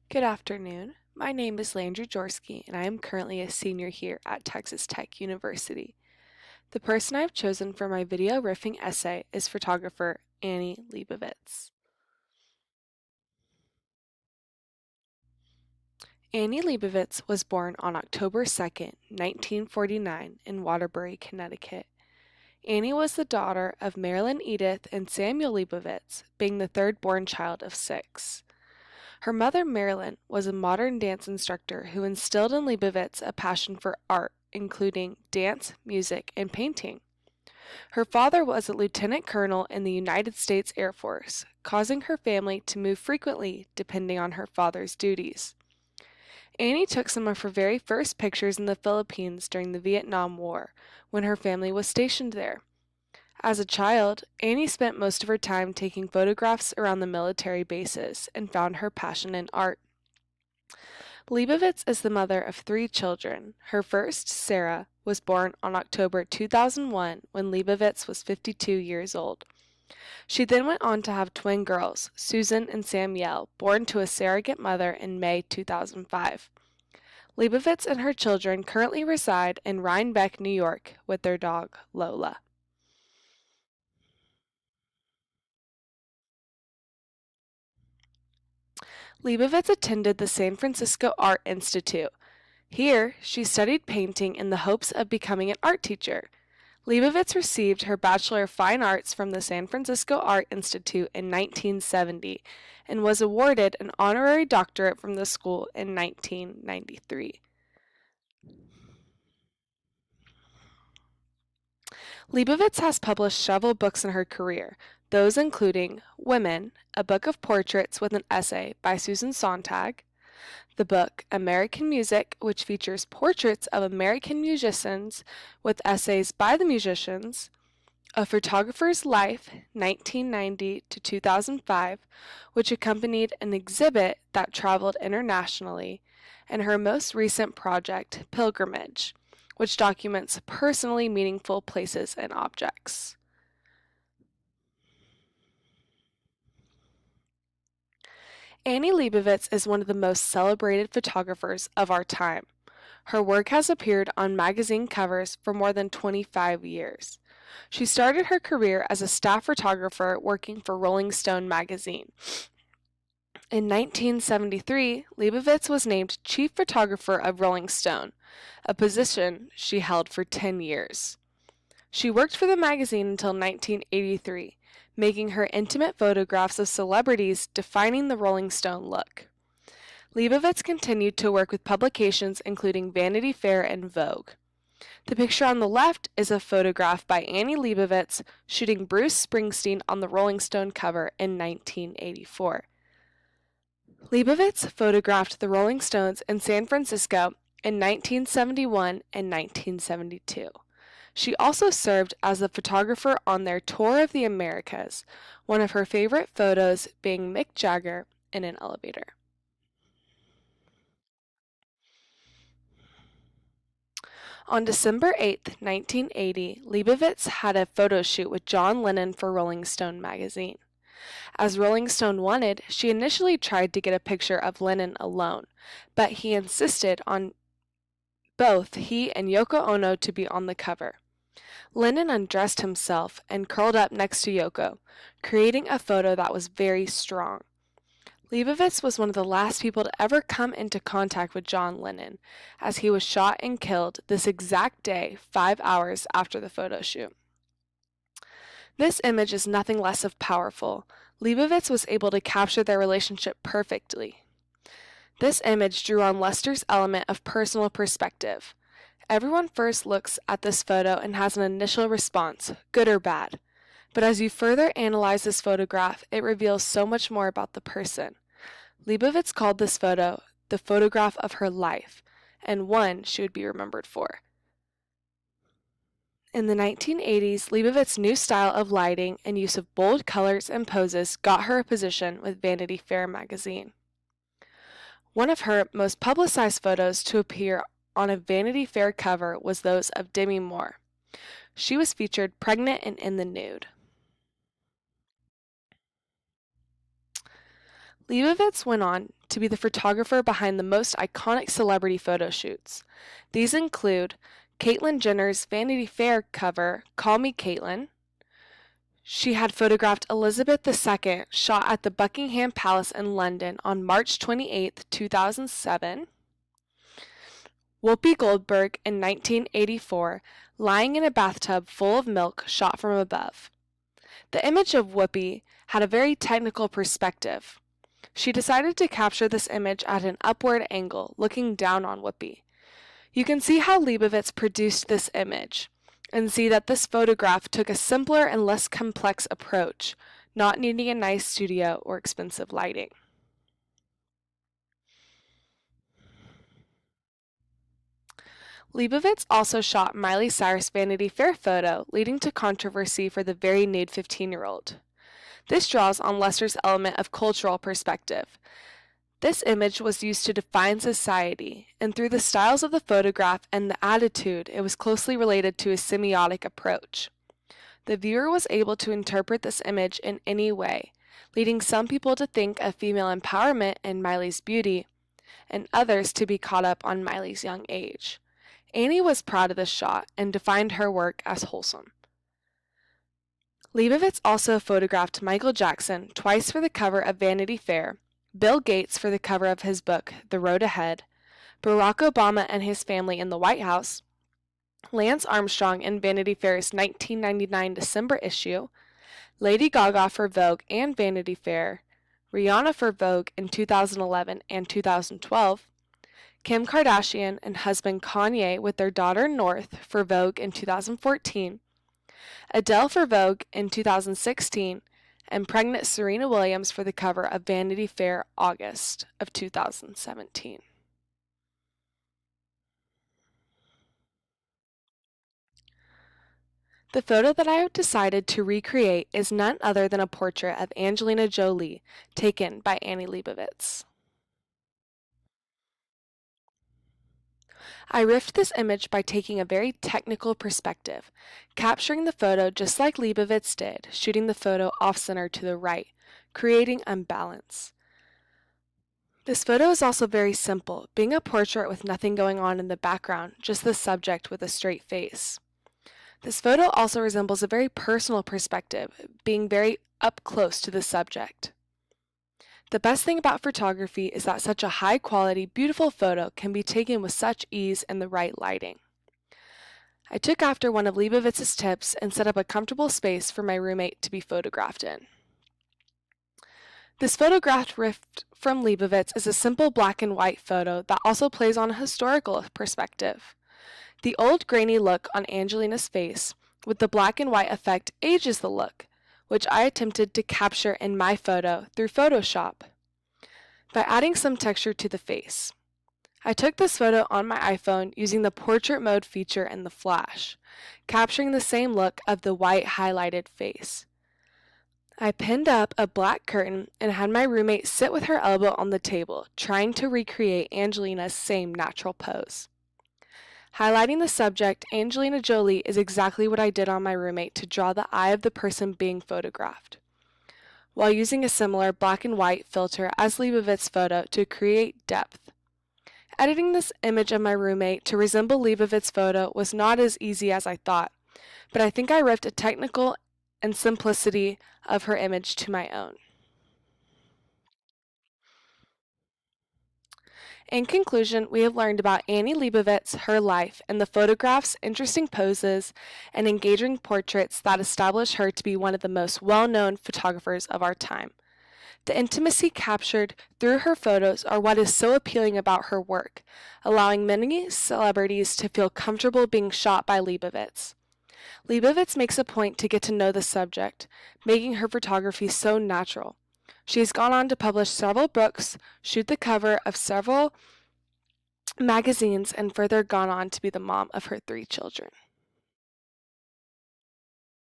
Good afternoon. My name is Landry Jorski, and I am currently a senior here at Texas Tech University. The person I've chosen for my video riffing essay is photographer Annie Leibovitz. Annie Leibovitz was born on October 2nd, 1949 in Waterbury, Connecticut. Annie was the daughter of Marilyn Edith and Samuel Leibovitz, being the third-born child of 6. Her mother, Marilyn, was a modern dance instructor who instilled in Leibovitz a passion for art, including dance, music, and painting. Her father was a lieutenant colonel in the United States Air Force, causing her family to move frequently depending on her father's duties. Annie took some of her very first pictures in the Philippines during the Vietnam War, when her family was stationed there. As a child, Annie spent most of her time taking photographs around the military bases and found her passion in art. Leibovitz is the mother of 3 children. Her first, Sarah, was born on October 2001 when Leibovitz was 52 years old. She then went on to have twin girls, Susan and Samuel, born to a surrogate mother in May 2005. Leibovitz and her children currently reside in Rhinebeck, New York, with their dog, Lola. Leibovitz attended the San Francisco Art Institute. Here, she studied painting in the hopes of becoming an art teacher. Leibovitz received her Bachelor of Fine Arts from the San Francisco Art Institute in 1970 and was awarded an honorary doctorate from the school in 1993. Leibovitz has published several books in her career, those including Women, a book of portraits with an essay by Susan Sontag, the book American Music, which features portraits of American musicians with essays by the musicians, A Photographer's Life, 1990 to 2005, which accompanied an exhibit that traveled internationally, and her most recent project, Pilgrimage, which documents personally meaningful places and objects. Annie Leibovitz is one of the most celebrated photographers of our time. Her work has appeared on magazine covers for more than 25 years. She started her career as a staff photographer working for Rolling Stone magazine. In 1973, Leibovitz was named Chief Photographer of Rolling Stone, a position she held for 10 years. She worked for the magazine until 1983, making her intimate photographs of celebrities defining the Rolling Stone look. Leibovitz continued to work with publications including Vanity Fair and Vogue. The picture on the left is a photograph by Annie Leibovitz shooting Bruce Springsteen on the Rolling Stone cover in 1984. Leibovitz photographed the Rolling Stones in San Francisco in 1971 and 1972. She also served as a photographer on their tour of the Americas, one of her favorite photos being Mick Jagger in an elevator. On December 8, 1980, Leibovitz had a photo shoot with John Lennon for Rolling Stone magazine. As Rolling Stone wanted, she initially tried to get a picture of Lennon alone, but he insisted on both he and Yoko Ono to be on the cover. Lennon undressed himself and curled up next to Yoko, creating a photo that was very strong. Leibovitz was one of the last people to ever come into contact with John Lennon, as he was shot and killed this exact day, 5 hours after the photo shoot. This image is nothing less of powerful. Leibovitz was able to capture their relationship perfectly. This image drew on Lester's element of personal perspective. Everyone first looks at this photo and has an initial response, good or bad. But as you further analyze this photograph, it reveals so much more about the person. Leibovitz called this photo the photograph of her life, and one she would be remembered for. In the 1980s, Leibovitz's new style of lighting and use of bold colors and poses got her a position with Vanity Fair magazine. One of her most publicized photos to appear on a Vanity Fair cover was those of Demi Moore. She was featured pregnant and in the nude. Leibovitz went on to be the photographer behind the most iconic celebrity photo shoots. These include Caitlyn Jenner's Vanity Fair cover, Call Me Caitlyn. She had photographed Elizabeth II shot at the Buckingham Palace in London on March 28, 2007. Whoopi Goldberg in 1984, lying in a bathtub full of milk shot from above. The image of Whoopi had a very technical perspective. She decided to capture this image at an upward angle, looking down on Whoopi. You can see how Leibovitz produced this image, and see that this photograph took a simpler and less complex approach, not needing a nice studio or expensive lighting. Leibovitz also shot Miley Cyrus' Vanity Fair photo, leading to controversy for the very nude 15-year-old. This draws on Lester's element of cultural perspective. This image was used to define society, and through the styles of the photograph and the attitude, it was closely related to a semiotic approach. The viewer was able to interpret this image in any way, leading some people to think of female empowerment and Miley's beauty, and others to be caught up on Miley's young age. Annie was proud of this shot and defined her work as wholesome. Leibovitz also photographed Michael Jackson twice for the cover of Vanity Fair, Bill Gates for the cover of his book, The Road Ahead, Barack Obama and his family in the White House, Lance Armstrong in Vanity Fair's 1999 December issue, Lady Gaga for Vogue and Vanity Fair, Rihanna for Vogue in 2011 and 2012, Kim Kardashian and husband Kanye with their daughter North for Vogue in 2014, Adele for Vogue in 2016, and pregnant Serena Williams for the cover of Vanity Fair August of 2017. The photo that I have decided to recreate is none other than a portrait of Angelina Jolie, taken by Annie Leibovitz. I riffed this image by taking a very technical perspective, capturing the photo just like Leibovitz did, shooting the photo off-center to the right, creating unbalance. This photo is also very simple, being a portrait with nothing going on in the background, just the subject with a straight face. This photo also resembles a very personal perspective, being very up close to the subject. The best thing about photography is that such a high-quality, beautiful photo can be taken with such ease and the right lighting. I took after one of Leibovitz's tips and set up a comfortable space for my roommate to be photographed in. This photograph ripped from Leibovitz is a simple black and white photo that also plays on a historical perspective. The old grainy look on Angelina's face with the black and white effect ages the look, which I attempted to capture in my photo through Photoshop by adding some texture to the face. I took this photo on my iPhone using the portrait mode feature in the flash, capturing the same look of the white highlighted face. I pinned up a black curtain and had my roommate sit with her elbow on the table, trying to recreate Angelina's same natural pose. Highlighting the subject, Angelina Jolie, is exactly what I did on my roommate to draw the eye of the person being photographed, while using a similar black and white filter as Leibovitz's photo to create depth. Editing this image of my roommate to resemble Leibovitz's photo was not as easy as I thought, but I think I riffed a technical and simplicity of her image to my own. In conclusion, we have learned about Annie Leibovitz, her life, and the photographs, interesting poses, and engaging portraits that establish her to be one of the most well-known photographers of our time. The intimacy captured through her photos are what is so appealing about her work, allowing many celebrities to feel comfortable being shot by Leibovitz. Leibovitz makes a point to get to know the subject, making her photography so natural. She has gone on to publish several books, shoot the cover of several magazines, and further gone on to be the mom of her 3 children.